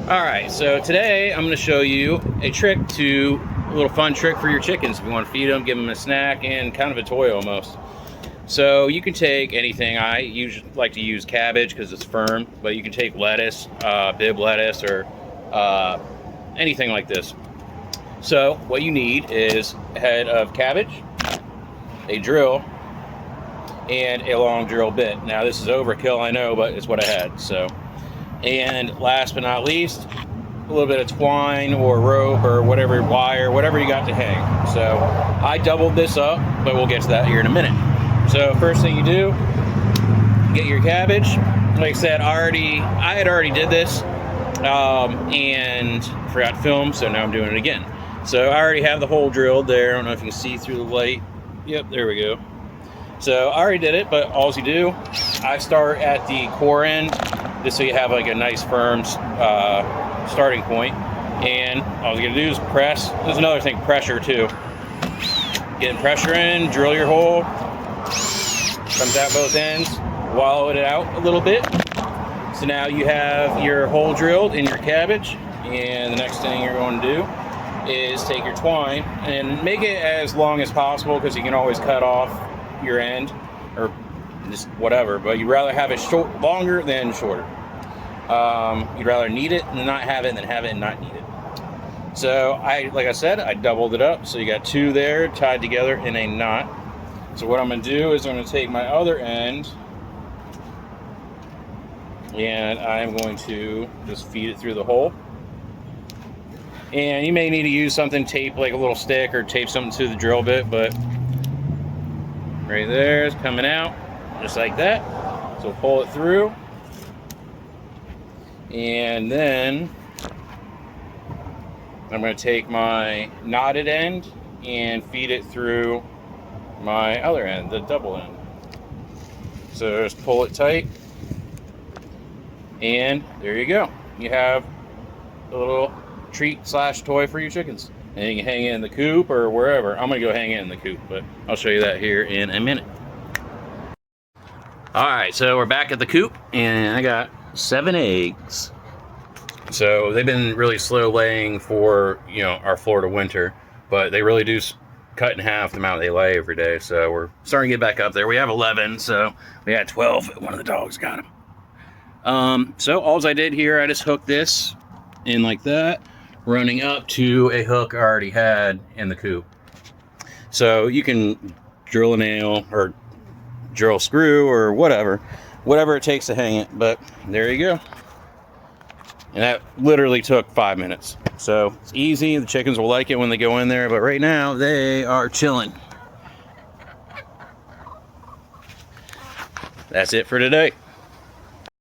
Alright, so today I'm going to show you a little fun trick for your chickens if you want to feed them, give them a snack, and kind of a toy almost. So you can take anything. I usually like to use cabbage because it's firm, but you can take lettuce, bib lettuce, or anything like this. So what you need is a head of cabbage, a drill, and a long drill bit. Now this is overkill, I know, but it's what I had. And last but not least, a little bit of twine or rope or whatever, wire, whatever you got to hang. So I doubled this up, but we'll get to that here in a minute. So first thing you do, get your cabbage. Like I said, I had already did this and forgot to film, so now I'm doing it again. So I already have the hole drilled there. I don't know if you can see through the light. Yep, there we go. So I already did it, but all you do, I start at the core end, just so you have like a nice firm starting point. And all you're gonna do is press. There's another thing, pressure too. Getting pressure in, drill your hole, comes out both ends, wallow it out a little bit. So now you have your hole drilled in your cabbage, and the next thing you're going to do is take your twine and make it as long as possible, because you can always cut off your end or just whatever, but you'd rather have it longer than shorter. You'd rather need it and not have it than have it and not need it. So like I said, I doubled it up, so you got two there tied together in a knot. So what I'm going to do is I'm going to take my other end and I'm going to just feed it through the hole. And you may need to use something, tape like a little stick or tape something to the drill bit, but right there is coming out just like that. So pull it through, and then I'm going to take my knotted end and feed it through my other end, the double end. So just pull it tight, and there you go. You have a little treat / toy for your chickens. And you can hang it in the coop or wherever. I'm going to go hang it in the coop, but I'll show you that here in a minute. Alright, so we're back at the coop, and I got 7 eggs. So they've been really slow laying for, our Florida winter, but they really do cut in half the amount they lay every day. So we're starting to get back up there. We have 11, so we had 12. One of the dogs got them. So all I did here, I just hooked this in like that, running up to a hook I already had in the coop. So you can drill a nail or drill a screw or whatever it takes to hang it, but there you go. And that literally took 5 minutes. So it's easy. The chickens will like it when they go in there, but right now they are chilling. That's it for today.